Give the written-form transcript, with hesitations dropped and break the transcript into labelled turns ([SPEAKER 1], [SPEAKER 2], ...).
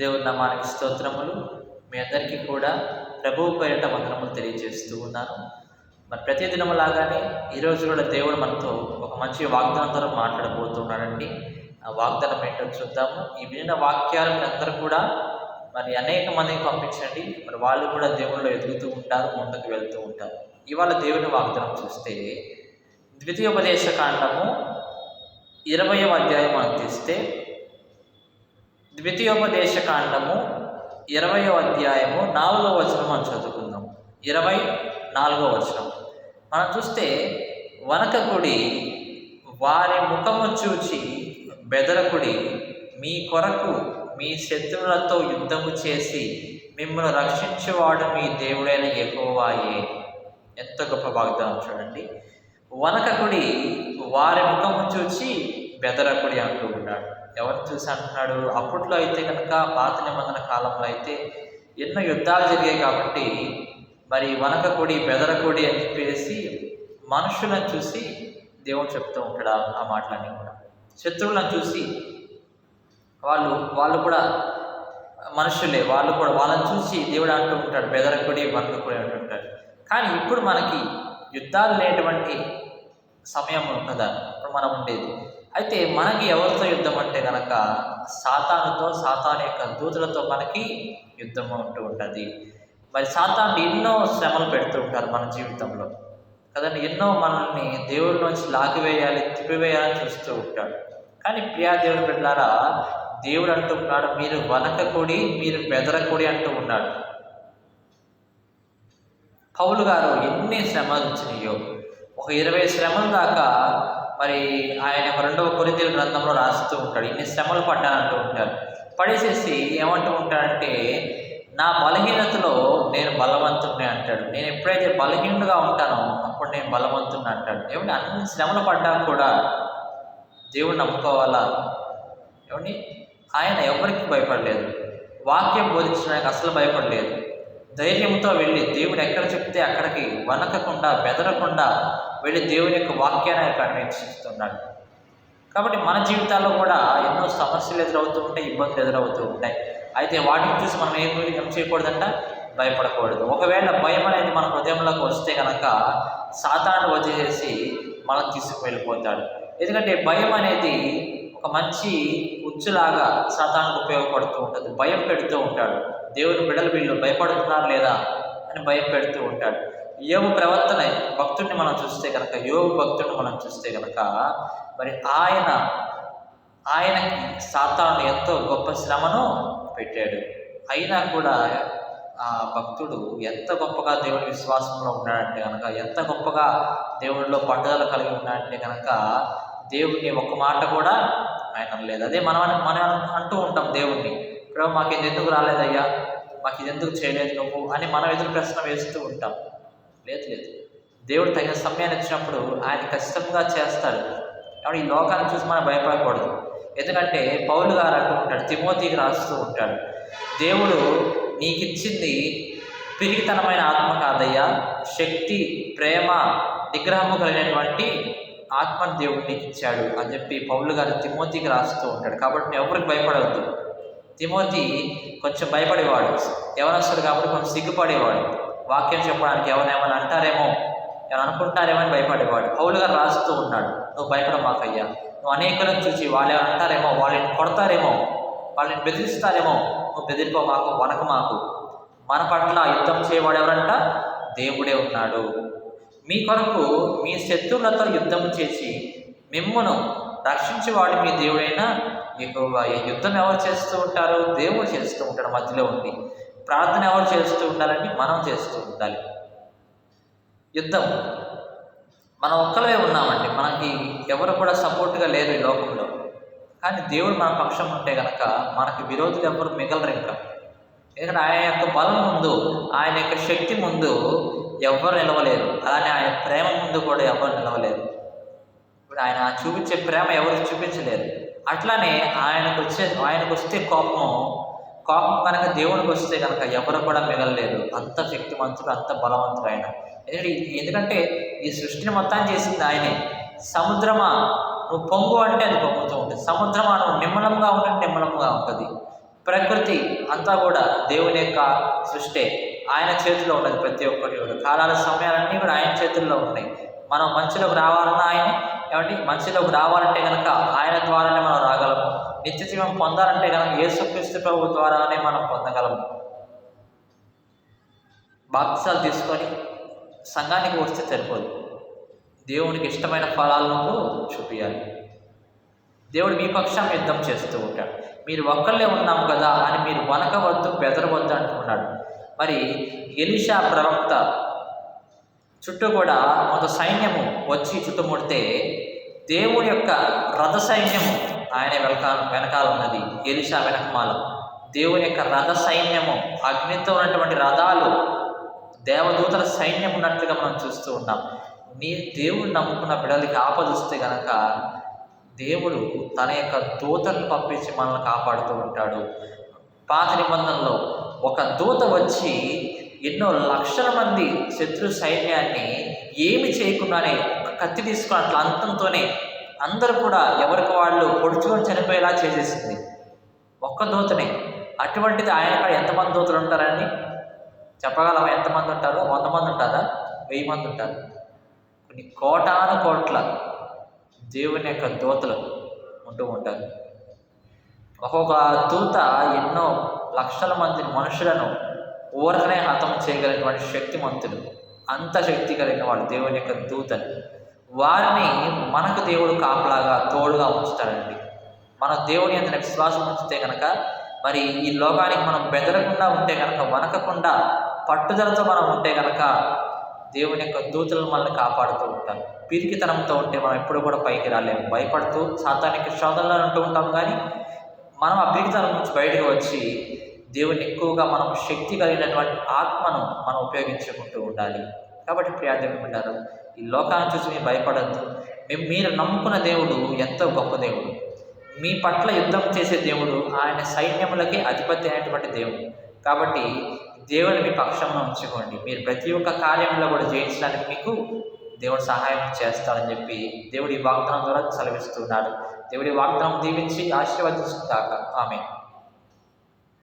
[SPEAKER 1] దేవుని నామానికి స్తోత్రములు. మీ అందరికీ కూడా ప్రభువు పేరిట వందనములు తెలియజేస్తూ ఉన్నాను. మరి ప్రతి దినము లాగానే ఈరోజు కూడా దేవుడు మనతో ఒక మంచి వాగ్దానం ద్వారా మాట్లాడబోతున్నాడండి. ఆ వాగ్దానం ఏంటో చూద్దాము. ఈ విన్న వాక్యాలు మీరందరూ కూడా మరి అనేక మందికి పంపించండి. మరి వాళ్ళు కూడా దేవుళ్ళు ఎదుగుతూ ఉంటారు, ముందుకు వెళ్తూ ఉంటారు. ఇవాళ దేవుని వాగ్దానం చూస్తే ద్వితీయోపదేశ కాండము 20వ అధ్యాయం మనం తీస్తే ద్వితీయోపదేశ కాండము 20వ అధ్యాయము 4వ వచనం మనం చదువుకుందాం. 24వ వచనం మనం చూస్తే, వనకకుడి, వారి ముఖము చూచి బెదరకుడి, మీ కొరకు మీ శత్రువులతో యుద్ధము చేసి మిమ్మల్ని రక్షించేవాడు మీ దేవుడైన యెహోవాయే. ఎంత గొప్ప వాగ్దానం చూడండి. వనకకుడి, వారి ముఖము చూచి బెదరకుడి అంటూ ఉన్నాడు. ఎవరు చూసి అంటున్నాడు? అప్పట్లో అయితే కనుక పాత నిబంధన కాలంలో అయితే ఎన్నో యుద్ధాలు జరిగాయి కాబట్టి మరి వనకకుడి, బెదరకుడి అని చెప్పేసి మనుషులను చూసి దేవుడు చెప్తూ ఉంటాడు ఆ మాటలన్నీ కూడా. శత్రువులను చూసి వాళ్ళు కూడా మనుషులే, వాళ్ళని చూసి దేవుడు అంటూ ఉంటాడు బెదరకుడి, వనకకుడి అంటుంటాడు. కానీ ఇప్పుడు మనకి యుద్ధాలు లేనటువంటి సమయం కదా ఇప్పుడు మనం ఉండేది. అయితే మనకి ఎవరితో యుద్ధం అంటే కనుక సాతానుతో, సాతాను యొక్క దూతలతో మనకి యుద్ధం ఉంటూ ఉంటుంది. మరి సాతాను ఎన్నో శ్రమలు పెడుతూ ఉంటారు మన జీవితంలో కదండి. ఎన్నో మనల్ని దేవుడి నుంచి లాగివేయాలి, తిప్పివేయాలని చూస్తూ ఉంటాడు. కానీ ప్రియా దేవుని బిడ్డలారా, దేవుడు అంటూ ఉన్నాడు, మీరు వనకకుడి, మీరు బెదరకుడి అంటూ ఉన్నాడు. పౌలు గారు ఎన్ని శ్రమలు వచ్చినాయో, ఒక 20 శ్రమల దాకా మరి ఆయన 2వ కొరింథీయుల గ్రంథంలో రాస్తూ ఉంటాడు. ఇన్ని శ్రమలు పడ్డానంటూ ఉంటాడు. పడేసేసి ఏమంటూ ఉంటాడంటే, నా బలహీనతలో నేను బలవంతుడిని అంటాడు. నేను ఎప్పుడైతే బలహీనుడుగా ఉంటానో అప్పుడు నేను బలవంతుడిని అంటాడు. ఏమంటే అన్ని శ్రమలు పడ్డా కూడా దేవుడిని నమ్ముకోవాలా? ఏమండి, ఆయన ఎవరికి భయపడలేదు, వాక్యం బోధించడానికి అసలు భయపడలేదు. ధైర్యంతో వెళ్ళి దేవుడు ఎక్కడ చెప్తే అక్కడికి వనకకుండా, బెదరకుండా వెళ్ళి దేవుని యొక్క వాక్యాన్ని ఆయన ప్రకటిస్తున్నాడు. కాబట్టి మన జీవితాల్లో కూడా ఎన్నో సమస్యలు ఎదురవుతూ ఉంటాయి, ఇబ్బందులు ఎదురవుతూ ఉంటాయి. అయితే వాటిని చూసి మనం ఏం చేయకూడదంట, భయపడకూడదు. ఒకవేళ భయం అనేది మన హృదయంలోకి వస్తే కనుక సాతాను వచ్చేసి మనం తీసుకువెళ్ళిపోతాడు. ఎందుకంటే భయం అనేది ఒక మంచి ఉచ్చులాగా సాతానుకు ఉపయోగపడుతూ ఉంటుంది. భయం పెడుతూ ఉంటాడు. దేవుని బిడ్డలు వీళ్ళు భయపడుతున్నారు లేదా అని భయం పెడుతూ ఉంటాడు. యోబు ప్రవర్తన భక్తుడిని మనం చూస్తే కనుక, యోబు భక్తుడిని మనం చూస్తే కనుక మరి ఆయనకి సాతాను ఎంతో గొప్ప శ్రమను పెట్టాడు. అయినా కూడా ఆ భక్తుడు ఎంత గొప్పగా దేవుడి విశ్వాసంలో ఉన్నాడంటే కనుక, ఎంత గొప్పగా దేవుడిలో పట్టుదల కలిగి ఉన్నాడంటే కనుక, దేవుడిని ఒక్క మాట కూడా ఆయన లేదు. అదే మనం అంటూ ఉంటాం దేవుణ్ణి, ప్రభు మాకు ఇది ఎందుకు రాలేదయ్యా, మాకు ఇది ఎందుకు చేయలేదు నువ్వు అని మనం ఎదురు ప్రశ్న వేస్తూ ఉంటాం. లేదు, దేవుడు తగిన సమయాన్ని ఇచ్చినప్పుడు ఆయన ఖచ్చితంగా చేస్తాడు. కాబట్టి ఈ లోకాన్ని చూసి మనం భయపడకూడదు. ఎందుకంటే పౌలు గారు అంటూ ఉంటాడు, తిమోతికి రాస్తూ ఉంటాడు, దేవుడు నీకు ఇచ్చింది పిరిగితనమైన ఆత్మ కాదయ్యా, శక్తి, ప్రేమ, నిగ్రహము కలిగినటువంటి ఆత్మను దేవుడు నీకు ఇచ్చాడు అని చెప్పి పౌలు గారు తిమోతికి రాస్తూ ఉంటాడు. కాబట్టి ఎవరికి భయపడవద్దు. తిమోతి కొంచెం భయపడేవాడు, యవనస్తుడు కాబట్టి కొంచెం సిగ్గుపడేవాడు. వాక్యం చెప్పడానికి ఎవరేమైనా అంటారేమో, ఏమైనా అనుకుంటారేమో అని భయపడేవాడు. పౌలు గారు రాస్తూ ఉన్నాడు, నువ్వు భయపడమాకయ్యా, నువ్వు అనేకులను చూసి వాళ్ళు ఏమైనా అంటారేమో, వాళ్ళని కొడతారేమో, వాళ్ళని బెదిరిస్తారేమో, నువ్వు బెదిరిపోమాకు, వనకమాకు. మన పట్ల యుద్ధం చేయవాడు ఎవరంట? దేవుడే ఉన్నాడు. మీ కొరకు మీ శత్రువులతో యుద్ధం చేసి మిమ్మును రక్షించేవాడు మీ దేవుడైన యెహోవాయే. యుద్ధం ఎవరు చేస్తూ ఉంటారు? దేవుడు చేస్తూ ఉంటాడు మధ్యలో ఉండి. ప్రార్థన ఎవరు చేస్తూ ఉండాలంటే మనం చేస్తూ ఉండాలి. యుద్ధం మనం ఒక్కలే ఉన్నామండి, మనకి ఎవరు కూడా సపోర్ట్గా లేరు ఈ లోకంలో. కానీ దేవుడు మన పక్షం ఉంటే కనుక మనకి విరోధులు ఎవరు మిగలరు ఇంకా. ఎందుకంటే ఆయన యొక్క బలం ముందు, ఆయన యొక్క శక్తి ముందు ఎవ్వరు నిలవలేరు. అలానే ఆయన ప్రేమ ముందు కూడా ఎవరు నిలవలేరు. ఇప్పుడు ఆయన చూపించే ప్రేమ ఎవరు చూపించలేరు. అట్లానే ఆయనకు వస్తే కోపం కనుక దేవునికి వస్తే కనుక ఎవరు కూడా మిగలలేరు. అంత శక్తివంతుడు, అంత బలవంతుడు ఆయన. ఎందుకంటే ఈ సృష్టిని మొత్తాన్ని చేసింది ఆయనే. సముద్రమా నువ్వు పొంగు అంటే అది పొంగుతూ ఉంటుంది, సముద్రమా నువ్వు నిమ్మలంగా ఉంటే నిమ్మలంగా ఉంటుంది, ప్రకృతి అంతా కూడా దేవుని యొక్క సృష్టి, ఆయన చేతిలో ఉన్నది ప్రతి ఒక్కటి కూడా. కాలాల సమయాలన్నీ కూడా ఆయన చేతుల్లో ఉన్నాయి. మనం మంచిలోకి రావాలన్నా ఆయన మంచిలోకి రావాలంటే కనుక ఆయన ద్వారానే మనం రాగలము. నిత్య జీవం పొందాలంటే కనుక యేసుక్రీస్తు ప్రభు ద్వారానే మనం పొందగలము. బాప్తిసాలు తీసుకొని సంఘానికి వస్తే సరిపోదు, దేవునికి ఇష్టమైన ఫలాలను చూపించాలి. దేవుడు మీ పక్షం యుద్ధం చేస్తూ ఉంటాడు. మీరు ఒక్కళ్ళే ఉన్నాం కదా అని మీరు వనకవద్దు, బెదరవద్దు అంటున్నాడు. మరి ఎలీషా ప్రవక్త చుట్టూ కూడా కొంత సైన్యము వచ్చి చుట్టుముడితే దేవుని యొక్క రథ సైన్యము ఆయన వెనకాల ఉన్నది. ఎలీషా వెనకమాల దేవుని యొక్క రథ సైన్యము, అగ్నితో ఉన్నటువంటి రథాలు, దేవదూతల సైన్యం ఉన్నట్లుగా మనం చూస్తూ ఉన్నాం. దేవుడు నమ్ముకున్న బిడ్డలకి ఆపదొస్తే గనక దేవుడు తన యొక్క దూతలను పంపించి మనల్ని కాపాడుతూ ఉంటాడు. పాత నిబంధనలో ఒక దూత వచ్చి ఎన్నో లక్షల మంది శత్రు సైన్యాన్ని ఏమి చేయకుండానే ఒక కత్తి తీసుకుని అట్లా అంతంతోనే అందరూ కూడా ఎవరికి వాళ్ళు పొడుచుకొని చనిపోయేలా చేసేసింది ఒక్క దూతనే. అటువంటిది ఆయన కాడ ఎంతమంది దూతలు ఉంటారండి చెప్పగలమా? ఎంతమంది ఉంటారు? 100 మంది ఉంటారా? 1000 మంది ఉంటారు? కొన్ని కోటాను కోట్ల దేవుని యొక్క దూతలు ఉంటూ ఉంటారు. ఒక్కొక్క దూత ఎన్నో లక్షల మంది మనుషులను ఊరకనే హతం చేయగలిగినటువంటి శక్తిమంతుడు, అంత శక్తి కలిగిన వాడు దేవుని యొక్క దూతలు. వారిని మనకు దేవుడు కాపలాగా తోడుగా ఉంచుతాడండి. మన దేవుని అంత విశ్వాసం ఉంచితే కనుక, మరి ఈ లోకానికి మనం బెదరకుండా ఉంటే కనుక, వనకకుండా పట్టుదలతో మనం ఉంటే కనుక దేవుని యొక్క దూతలు మనల్ని కాపాడుతూ ఉంటారు. పిరికితనంతో ఉంటే మనం ఎప్పుడు కూడా పైకి రాలేము. భయపడుతూ సాతానికి శోధనలో ఉంటూ ఉంటాం. కానీ మనం ఆ పిరికితనం నుంచి బయటకు వచ్చి దేవుని ఎక్కువగా మనం శక్తి కలిగినటువంటి ఆత్మను మనం ఉపయోగించుకుంటూ ఉండాలి. కాబట్టి ప్రియాదేవుడు అంటారు, ఈ లోకాన్ని చూసి మీరు భయపడద్దు. మీరు నమ్ముకున్న దేవుడు ఎంతో గొప్ప దేవుడు, మీ పట్ల యుద్ధం చేసే దేవుడు, ఆయన సైన్యములకే అధిపతి అయినటువంటి దేవుడు. కాబట్టి దేవుని మీ పక్షంలో ఉంచుకోండి. మీరు ప్రతి ఒక్క కార్యంలో కూడా జయించడానికి మీకు దేవుడు సహాయం చేస్తాడని చెప్పి దేవుడి వాగ్దానం ద్వారా సెలవిస్తున్నాడు. దేవుడి వాగ్దానం దీవించి ఆశీర్వదించుగాక. ఆమేన్.